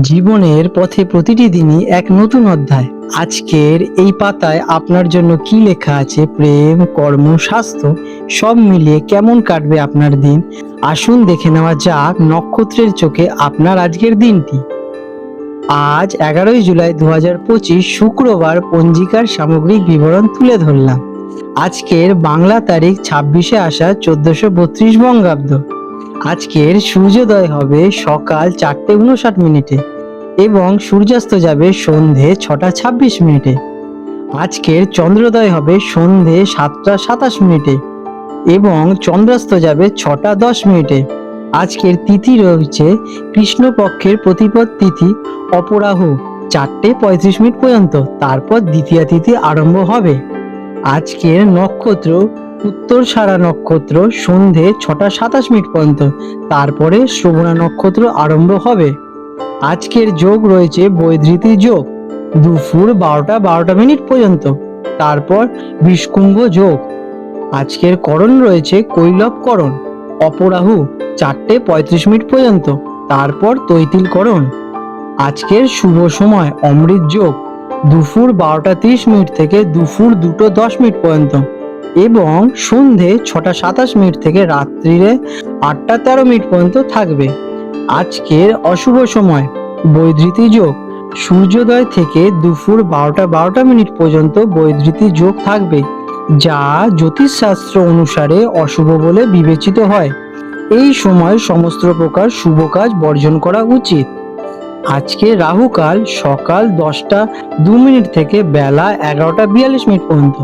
জীবনের পথে প্রতিটি দিনই এক নতুন অধ্যায়। আজকের এই পাতায় আপনার জন্য কি লেখা আছে, প্রেম, কর্ম, স্বাস্থ্য সব মিলিয়ে কেমন কাটবে আপনার দিন। আসুন দেখে নেওয়া যাক নক্ষত্রের চোখে আপনার আজকের দিনটি। আজ 11ই জুলাই 2025 শুক্রবার। পঞ্জিকার সামগ্রিক বিবরণ তুলে ধরলাম। আজকের বাংলা তারিখ 26শে আষাঢ় 1432 বঙ্গাব্দ। আজকের সূর্যোদয় হবে সকাল 4:59 এবং সূর্যাস্ত যাবে সন্ধে 6:26। আজকের চন্দ্রোদয় হবে সন্ধে 7:27 এবং চন্দ্রাস্ত যাবে 6:10। আজকের তিথি রয়েছে কৃষ্ণপক্ষের প্রতিপদ তিথি অপরাহু 4:35 পর্যন্ত, তারপর দ্বিতীয়া তিথি আরম্ভ হবে। আজকের নক্ষত্র উত্তরসারা নক্ষত্র সন্ধে 6:27 পর্যন্ত, তারপরে শ্রবণা নক্ষত্র আরম্ভ হবে। আজকের যোগ রয়েছে বৈধৃতি যোগ দুপুর 12:12 পর্যন্ত, তারপর বিষকুম্ভ যোগ। আজকের করণ রয়েছে কৈলব করণ অপরাহু 4:35 পর্যন্ত, তারপর তৈতিল করণ। আজকের শুভ সময় অমৃত যোগ দুপুর 12:30 থেকে দুপুর 2:10 পর্যন্ত এবং সন্ধে 6:27 থেকে রাত্রিরে 8:13 পর্যন্ত থাকবে। আজকের অশুভ সময় বৈধৃতি যোগ সূর্যোদয় থেকে দুপুর 12:12 পর্যন্ত বৈধৃতি যোগ থাকবে, যা জ্যোতিষশাস্ত্র অনুসারে অশুভ বলে বিবেচিত হয়। এই সময় সমস্ত প্রকার শুভ কাজ বর্জন করা উচিত। আজকে রাহুকাল সকাল 10:02 থেকে বেলা 11:42 পর্যন্ত।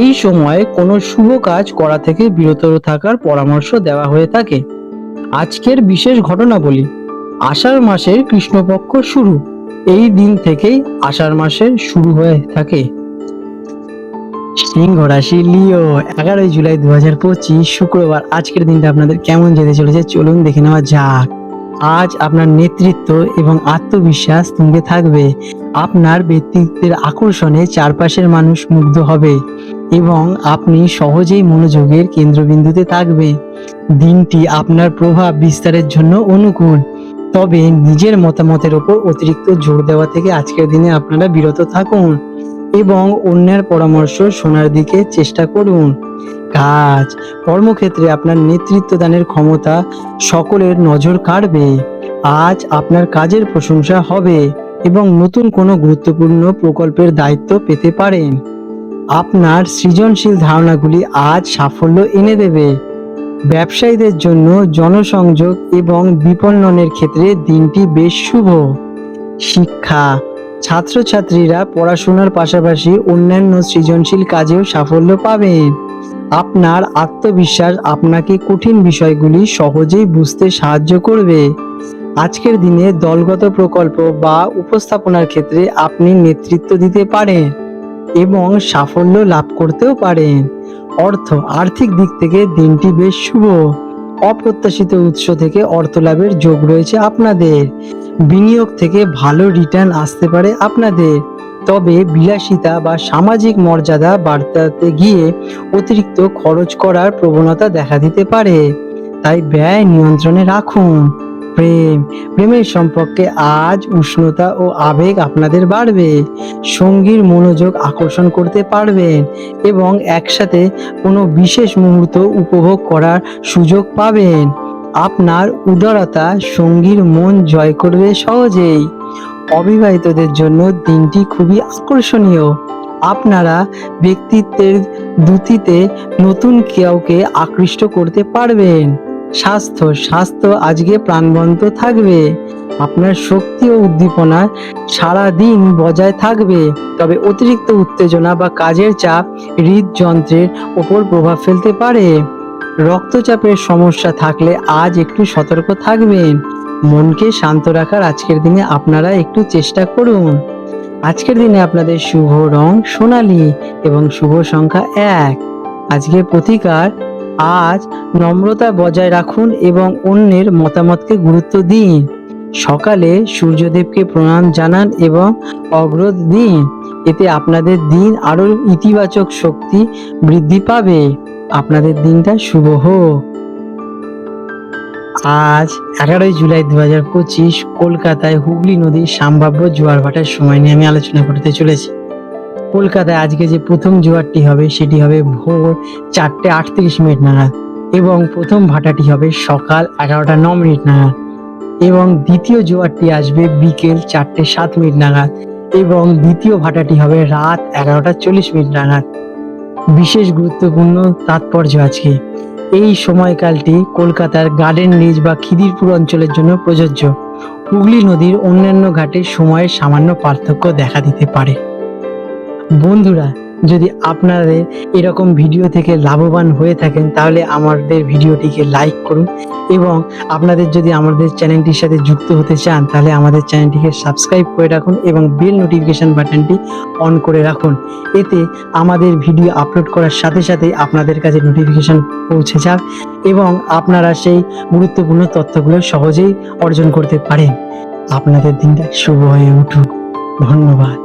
এই সময়ে কোনো শুভ কাজ করা থেকে বিরত থাকার পরামর্শ দেওয়া হয়ে থাকে। আজকের বিশেষ ঘটনাবলী: আষাঢ় মাসের কৃষ্ণপক্ষ শুরু। এই দিন থেকেই আষাঢ় মাসের শুরু হয়ে থাকে। সিংহ রাশি, লিও। 11ই জুলাই 2025 শুক্রবার। আজকের দিনটা আপনাদের কেমন যেতে চলেছে চলুন দেখে নেওয়া যাক। আজ আপনার নেতৃত্ব এবং আত্মবিশ্বাস তুঙ্গে থাকবে। আপনার ব্যক্তিত্বের আকর্ষণে চারপাশের মানুষ মুগ্ধ হবে এবং আপনি সহজেই মনোযোগের কেন্দ্রবিন্দুতে থাকবে। দিনটি আপনার প্রভাব বিস্তারের জন্য অনুকূল, তবে নিজের মতামতের ওপর অতিরিক্ত জোর দেওয়া থেকে আজকের দিনে আপনারা বিরত থাকুন এবং অন্যের পরামর্শ শোনার দিকে চেষ্টা করুন। কাজ কর্মক্ষেত্রে আপনার নেতৃত্ব দানের ক্ষমতা সকলের নজর কাড়বে। আজ আপনার কাজের প্রশংসা হবে এবং নতুন কোনো গুরুত্বপূর্ণ প্রকল্পের দায়িত্ব পেতে পারেন। আপনার সৃজনশীল ধারণাগুলি আজ সাফল্য এনে দেবে। ব্যবসায়ীদের জন্য জনসংযোগ এবং বিপণনের ক্ষেত্রে দিনটি বেশ শুভ। শিক্ষা ছাত্রছাত্রীরা পড়াশোনার পাশাপাশি অন্যান্য সৃজনশীল কাজেও সাফল্য পাবেন। আপনার আত্মবিশ্বাস আপনাকে কঠিন বিষয়গুলি সহজেই বুঝতে সাহায্য করবে। আজকের দিনে দলগত প্রকল্প বা উপস্থাপনার ক্ষেত্রে আপনি নেতৃত্ব দিতে পারেন এবং সাফল্য লাভ করতেও পারেন। আর্থিক দিক থেকে দিনটি বেশ শুভ। অপ্রত্যাশিত উৎস থেকে অর্থ লাভের যোগ রয়েছে আপনাদের। বিনিয়োগ থেকে ভালো রিটার্ন আসতে পারে আপনাদের, তবে বিলাসিতা বা সামাজিক মর্যাদা বাড়াতে গিয়ে অতিরিক্ত খরচ করার প্রবণতা দেখা দিতে পারে, তাই ব্যয় নিয়ন্ত্রণে রাখুন। প্রেমের সম্পর্কে আজ উষ্ণতা ও আবেগ আপনাদের বাড়বে। সঙ্গীর মনোযোগ আকর্ষণ করতে পারবেন এবং একসাথে কোনো বিশেষ মুহূর্ত উপভোগ করার সুযোগ পাবেন। আপনার উদারতা সঙ্গীর মন জয় করবে সহজেই। অবিবাহিতদের জন্য দিনটি খুবই আকর্ষণীয়। আপনারা ব্যক্তিত্বের দ্যুতিতে নতুন কাউকে আকৃষ্ট করতে পারবেন। স্বাস্থ্য আজকে প্রাণবন্ত থাকবে। আপনার শক্তি ও উদ্দীপনা সারা দিন বজায় থাকবে, তবে অতিরিক্ত উত্তেজনা বা কাজের চাপ হৃদযন্ত্রের ওপর প্রভাব ফেলতে পারে। রক্তচাপের সমস্যা থাকলে আজ একটু সতর্ক থাকবেন। মনকে শান্ত রাখার আজকের দিনে আপনারা একটু চেষ্টা করুন। আজকের দিনে আপনাদের শুভ রং সোনালী এবং শুভ সংখ্যা 1। আজকের প্রতিকার: আজ নম্রতা বজায় রাখুন এবং অন্যের মতামতকে গুরুত্ব দিন। সকালে সূর্যদেবকে প্রণাম জানান এবং অগ্রহ দিন, এতে আপনাদের দিন আরো ইতিবাচক শক্তি বৃদ্ধি পাবে। আপনাদের দিনটা শুভ হোক। আজ 11 জুলাই 2025 কলকাতায় হুগলি নদীর সম্ভাব্য জোয়ার ভাটার সময় নিয়ে আমি আলোচনা করতে চলেছি। কলকাতায় আজকে যে প্রথম জোয়ারটি হবে সেটি হবে ভোর 4:38 নাগাদ এবং প্রথম ভাটাটি হবে সকাল 11:09 নাগাদ এবং দ্বিতীয় জোয়ারটি আসবে বিকেল 4:07 নাগাদ এবং দ্বিতীয় ভাটাটি হবে রাত 11:40 নাগাদ। বিশেষ গুরুত্বপূর্ণ তাৎপর্য আজকে এই সময়কালটি কলকাতার গার্ডেন রিচ বা খিদিরপুর অঞ্চলের জন্য প্রযোজ্য। হুগলি নদীর অন্যান্য ঘাটের সময়ের সামান্য পার্থক্য দেখা দিতে পারে। বন্ধুরা, যদি আপনাদের এরকম ভিডিও থেকে লাভবান হয়ে থাকেন তাহলে আমাদের ভিডিওটিকে লাইক করুন এবং আপনাদের যদি আমাদের চ্যানেলটির সাথে যুক্ত হতে চান তাহলে আমাদের চ্যানেলটিকে সাবস্ক্রাইব করে রাখুন এবং বেল নোটিফিকেশন বাটনটি অন করে রাখুন। এতে আমাদের ভিডিও আপলোড করার সাথে সাথে আপনাদের কাছে নোটিফিকেশন পৌঁছে যাক এবং আপনারা সেই গুরুত্বপূর্ণ তথ্যগুলো সহজেই অর্জন করতে পারেন। আপনাদের দিনটা শুভ হয়ে উঠুক। ধন্যবাদ।